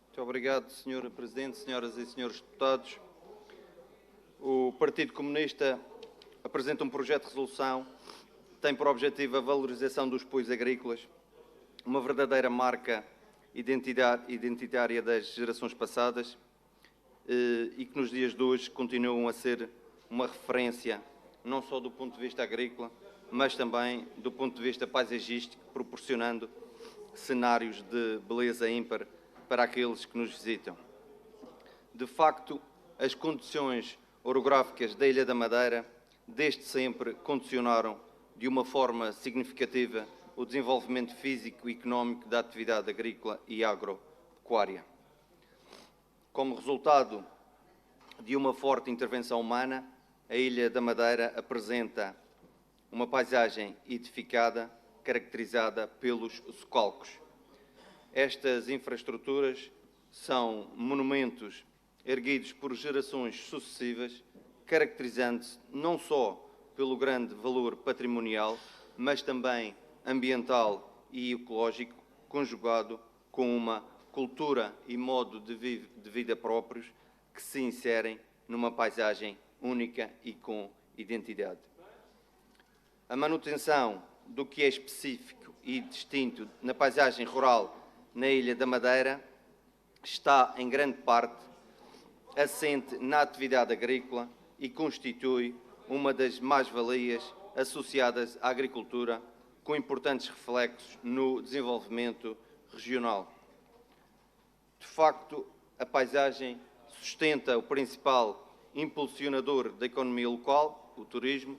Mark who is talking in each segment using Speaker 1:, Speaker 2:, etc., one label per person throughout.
Speaker 1: Muito obrigado, Sr. Presidente, senhoras e senhores deputados. O Partido Comunista apresenta um projeto de resolução que tem por objetivo a valorização dos apoios agrícolas, uma verdadeira marca identitária das gerações passadas e que nos dias de hoje continuam a ser uma referência não só do ponto de vista agrícola, mas também do ponto de vista paisagístico, proporcionando cenários de beleza ímpar para aqueles que nos visitam. De facto, as condições orográficas da Ilha da Madeira, desde sempre, condicionaram de uma forma significativa o desenvolvimento físico e económico da atividade agrícola e agropecuária. Como resultado de uma forte intervenção humana, a Ilha da Madeira apresenta uma paisagem edificada, caracterizada pelos socalcos. Estas infraestruturas são monumentos erguidos por gerações sucessivas, caracterizando-se não só pelo grande valor patrimonial, mas também ambiental e ecológico, conjugado com uma cultura e modo de vida próprios que se inserem numa paisagem única e com identidade. A manutenção do que é específico e distinto na paisagem rural na Ilha da Madeira está, em grande parte, assente na atividade agrícola e constitui uma das mais-valias associadas à agricultura, com importantes reflexos no desenvolvimento regional. De facto, a paisagem sustenta o principal impulsionador da economia local, o turismo,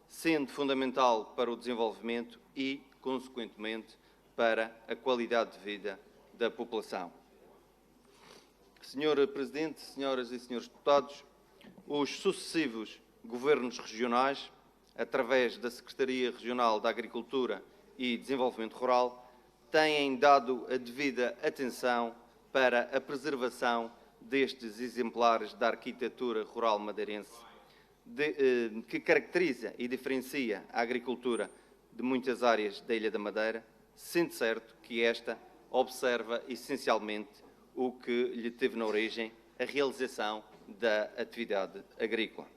Speaker 1: sendo fundamental para o desenvolvimento e, consequentemente, para a qualidade de vida da população. Sr. Presidente, senhoras e senhores deputados, os sucessivos governos regionais, através da Secretaria Regional da Agricultura e Desenvolvimento Rural, têm dado a devida atenção para a preservação destes exemplares da arquitetura rural madeirense, que caracteriza e diferencia a agricultura de muitas áreas da Ilha da Madeira, sendo certo que esta observa essencialmente o que lhe teve na origem, a realização da atividade agrícola.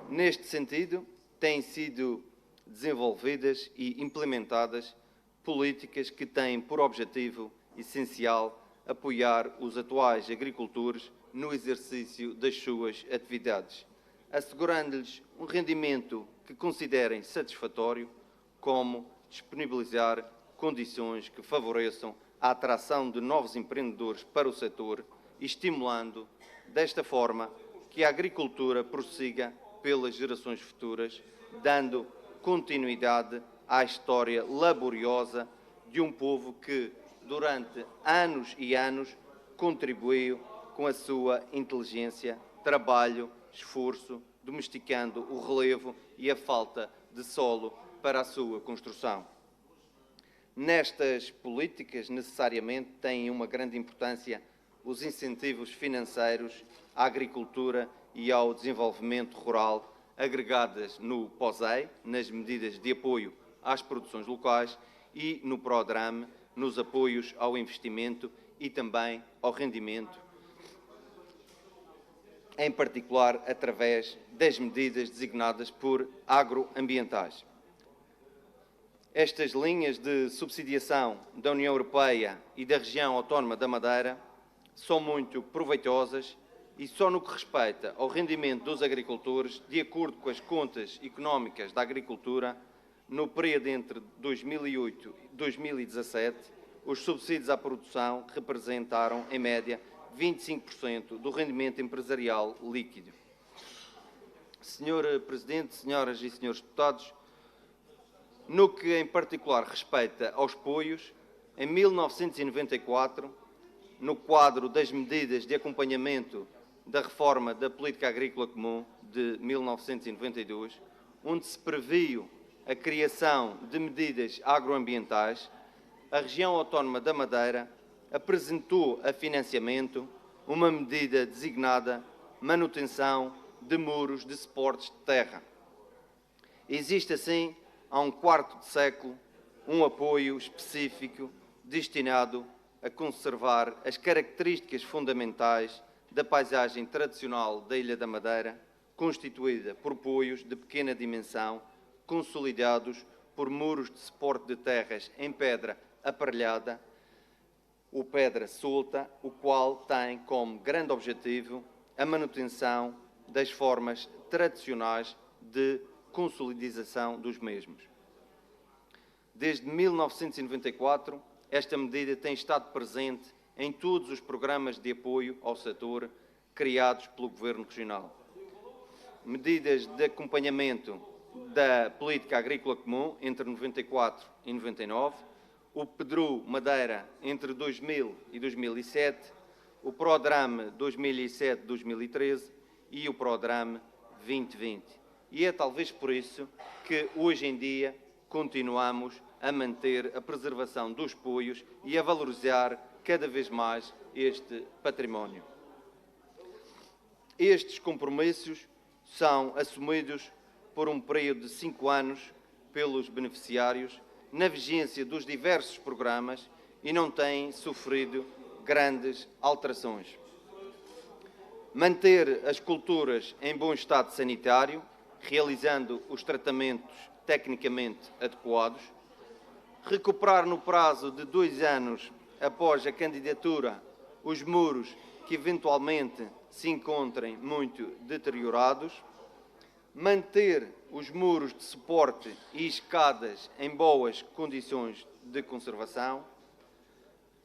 Speaker 1: Neste sentido, têm sido desenvolvidas e implementadas políticas que têm por objetivo essencial apoiar os atuais agricultores no exercício das suas atividades, assegurando-lhes um rendimento que considerem satisfatório, como disponibilizar condições que favoreçam a atração de novos empreendedores para o setor, estimulando, desta forma, que a agricultura prossiga pelas gerações futuras, dando continuidade à história laboriosa de um povo que, durante anos e anos, contribuiu com a sua inteligência, trabalho, esforço, domesticando o relevo e a falta de solo para a sua construção. Nestas políticas, necessariamente, têm uma grande importância os incentivos financeiros à agricultura e ao desenvolvimento rural, agregadas no POSEI, nas medidas de apoio às produções locais, e no PRODRAM, nos apoios ao investimento e também ao rendimento, em particular através das medidas designadas por agroambientais. Estas linhas de subsidiação da União Europeia e da região autónoma da Madeira são muito proveitosas e só no que respeita ao rendimento dos agricultores, de acordo com as contas económicas da agricultura, no período entre 2008 e 2017, os subsídios à produção representaram, em média, 25% do rendimento empresarial líquido. Sr. Presidente, senhoras e senhores deputados, no que em particular respeita aos apoios, em 1994, no quadro das medidas de acompanhamento da reforma da Política Agrícola Comum de 1992, onde se previu a criação de medidas agroambientais, a região autónoma da Madeira apresentou a financiamento uma medida designada manutenção de muros de suportes de terra. Existe assim, há um quarto de século, um apoio específico destinado a conservar as características fundamentais da paisagem tradicional da Ilha da Madeira, constituída por poios de pequena dimensão, consolidados por muros de suporte de terras em pedra aparelhada, ou pedra solta, o qual tem como grande objetivo a manutenção das formas tradicionais de consolidização dos mesmos. Desde 1994, esta medida tem estado presente em todos os programas de apoio ao setor criados pelo Governo Regional. Medidas de acompanhamento da Política Agrícola Comum entre 94 e 99, o PEDRU Madeira entre 2000 e 2007, o PRODRAM 2007-2013 e o PRODRAM 2020. E é talvez por isso que hoje em dia continuamos a manter a preservação dos poios e a valorizar cada vez mais este património. Estes compromissos são assumidos por um período de 5 anos pelos beneficiários, na vigência dos diversos programas, e não têm sofrido grandes alterações. Manter as culturas em bom estado sanitário, realizando os tratamentos tecnicamente adequados, recuperar no prazo de 2 anos após a candidatura os muros que eventualmente se encontrem muito deteriorados, manter os muros de suporte e escadas em boas condições de conservação,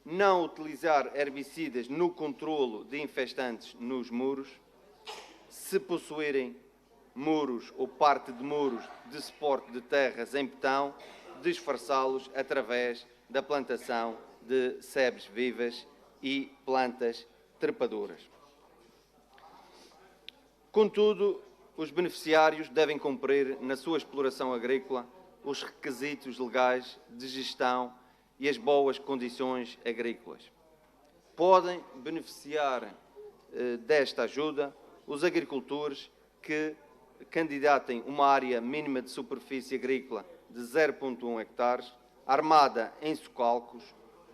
Speaker 1: não utilizar herbicidas no controlo de infestantes nos muros, se possuírem muros ou parte de muros de suporte de terras em betão, disfarçá-los através da plantação de sebes vivas e plantas trepadoras. Contudo, os beneficiários devem cumprir, na sua exploração agrícola, os requisitos legais de gestão e as boas condições agrícolas. Podem beneficiar desta ajuda os agricultores que candidatem uma área mínima de superfície agrícola de 0,1 hectares, armada em socalcos,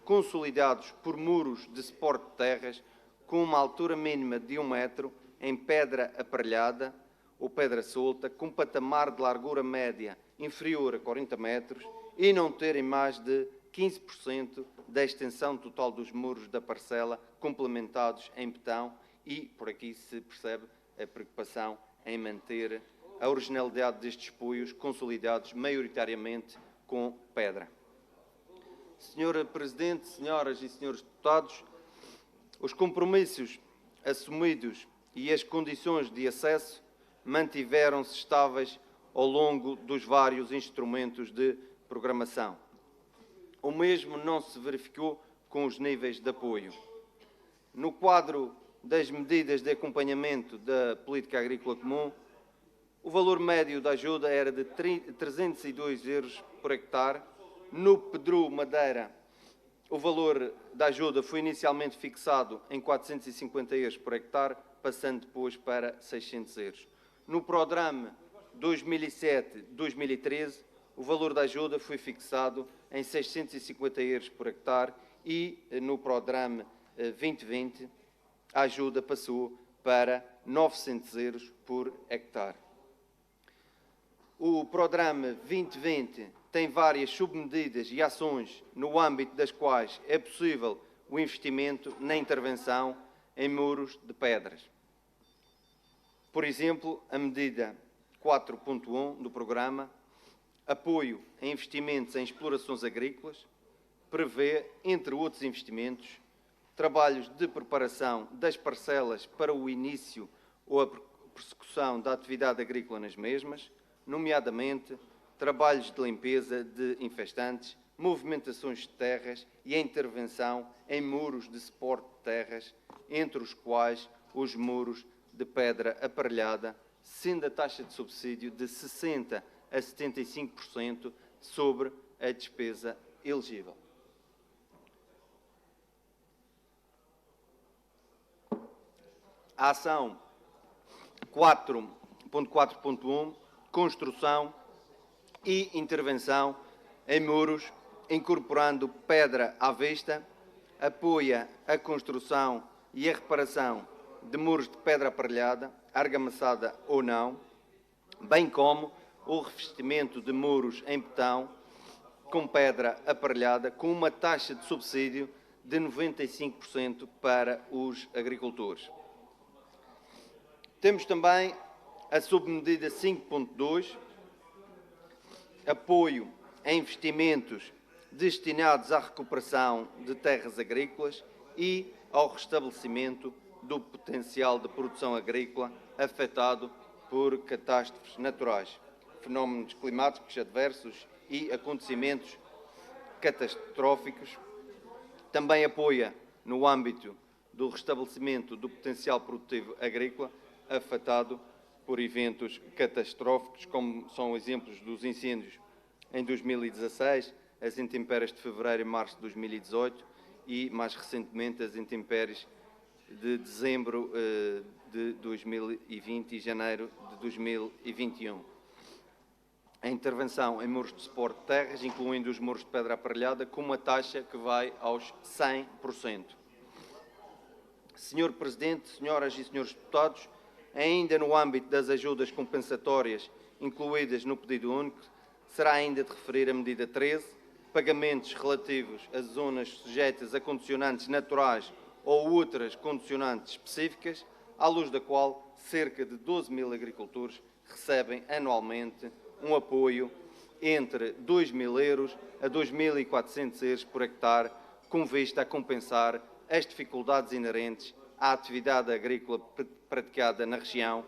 Speaker 1: consolidados por muros de suporte de terras com uma altura mínima de 1 metro, em pedra aparelhada ou pedra solta, com patamar de largura média inferior a 40 metros e não terem mais de 15% da extensão total dos muros da parcela complementados em betão, e por aqui se percebe a preocupação em manter a originalidade destes poios consolidados maioritariamente com pedra. Senhora Presidente, senhoras e senhores deputados, os compromissos assumidos e as condições de acesso mantiveram-se estáveis ao longo dos vários instrumentos de programação. O mesmo não se verificou com os níveis de apoio. No quadro das medidas de acompanhamento da Política Agrícola Comum, o valor médio da ajuda era de 302 euros por hectare. No PEDRU Madeira, o valor da ajuda foi inicialmente fixado em 450 euros por hectare, passando depois para 600 euros. No PRODRAM 2007-2013, o valor da ajuda foi fixado em 650 euros por hectare e no PRODRAM 2020 a ajuda passou para 900 euros por hectare. O PRODRAM 2020 tem várias submedidas e ações no âmbito das quais é possível o investimento na intervenção em muros de pedras. Por exemplo, a medida 4.1 do programa, apoio a investimentos em explorações agrícolas, prevê, entre outros investimentos, trabalhos de preparação das parcelas para o início ou a persecução da atividade agrícola nas mesmas, nomeadamente trabalhos de limpeza de infestantes, movimentações de terras e a intervenção em muros de suporte de terras, entre os quais os muros de pedra aparelhada, sendo a taxa de subsídio de 60% a 75% sobre a despesa elegível. A ação 4.4.1, construção e intervenção em muros incorporando pedra à vista, apoia a construção e a reparação de muros de pedra aparelhada, argamassa ou não, bem como o revestimento de muros em betão com pedra aparelhada, com uma taxa de subsídio de 95% para os agricultores. Temos também a submedida 5.2, apoio a investimentos destinados à recuperação de terras agrícolas e ao restabelecimento do potencial de produção agrícola afetado por catástrofes naturais, fenómenos climáticos adversos e acontecimentos catastróficos. Também apoia no âmbito do restabelecimento do potencial produtivo agrícola afetado por eventos catastróficos, como são exemplos dos incêndios em 2016, as intempéries de fevereiro e março de 2018 e, mais recentemente, as intempéries de dezembro de 2020 e janeiro de 2021. A intervenção em muros de suporte de terras, incluindo os muros de pedra aparelhada, com uma taxa que vai aos 100%. Senhor Presidente, senhoras e senhores deputados, ainda no âmbito das ajudas compensatórias incluídas no pedido único, será ainda de referir a medida 13, pagamentos relativos a zonas sujeitas a condicionantes naturais ou outras condicionantes específicas, à luz da qual cerca de 12.000 agricultores recebem anualmente um apoio entre 2.000 euros a 2.400 euros por hectare, com vista a compensar as dificuldades inerentes à atividade agrícola praticada na região,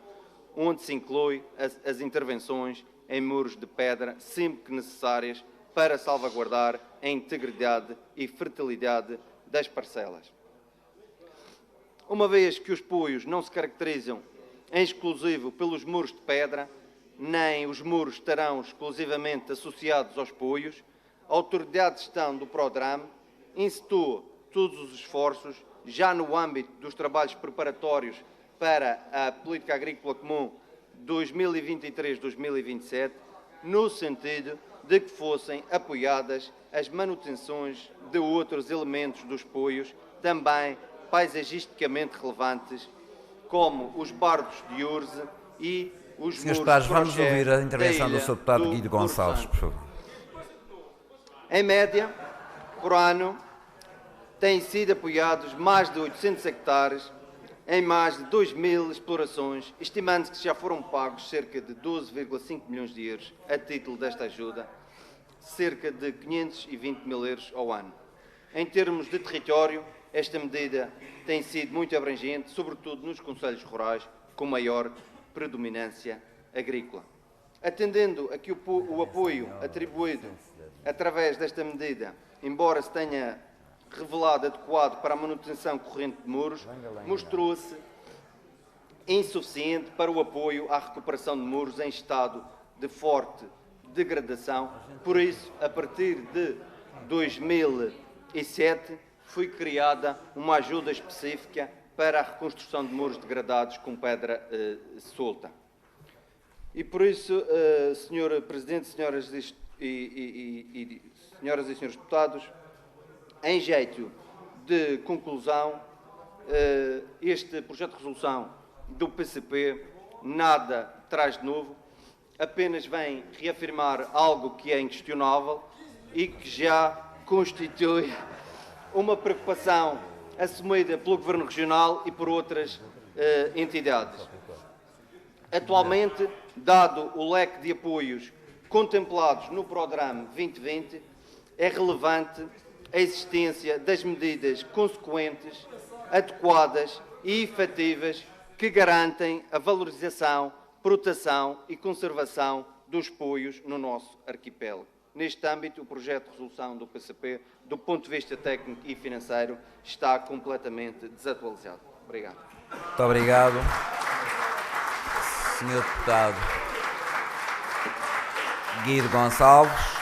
Speaker 1: onde se inclui as intervenções em muros de pedra, sempre que necessárias para salvaguardar a integridade e fertilidade das parcelas. Uma vez que os apoios não se caracterizam em exclusivo pelos muros de pedra, nem os muros estarão exclusivamente associados aos apoios, a Autoridade de Gestão do Prodram incitou todos os esforços, já no âmbito dos trabalhos preparatórios para a Política Agrícola Comum 2023-2027, no sentido de que fossem apoiadas as manutenções de outros elementos dos apoios, também paisagisticamente relevantes, como os bardos de urze e os
Speaker 2: Senhores
Speaker 1: muros
Speaker 2: deputados, vamos ouvir a intervenção do Sr. Deputado Guido Gonçalves, por favor.
Speaker 1: Em média, por ano, têm sido apoiados mais de 800 hectares em mais de 2.000 explorações, estimando que já foram pagos cerca de 12,5 milhões de euros a título desta ajuda, cerca de 520.000 euros ao ano. Em termos de território, esta medida tem sido muito abrangente, sobretudo nos concelhos rurais, com maior predominância agrícola. Atendendo a que o apoio atribuído através desta medida, embora se tenha revelado adequado para a manutenção corrente de muros, mostrou-se insuficiente para o apoio à recuperação de muros em estado de forte degradação. Por isso, a partir de 2007, foi criada uma ajuda específica para a reconstrução de muros degradados com pedra solta. E por isso, Sr. Presidente, senhoras e senhores deputados, em jeito de conclusão, este projeto de resolução do PCP nada traz de novo, apenas vem reafirmar algo que é inquestionável e que já constitui uma preocupação assumida pelo Governo Regional e por outras entidades. Atualmente, dado o leque de apoios contemplados no Prodram 2020, é relevante a existência das medidas consequentes, adequadas e efetivas que garantem a valorização, proteção e conservação dos apoios no nosso arquipélago. Neste âmbito, o projeto de resolução do PCP, do ponto de vista técnico e financeiro, está completamente desatualizado. Obrigado.
Speaker 2: Muito obrigado, Sr. Deputado Guido Gonçalves.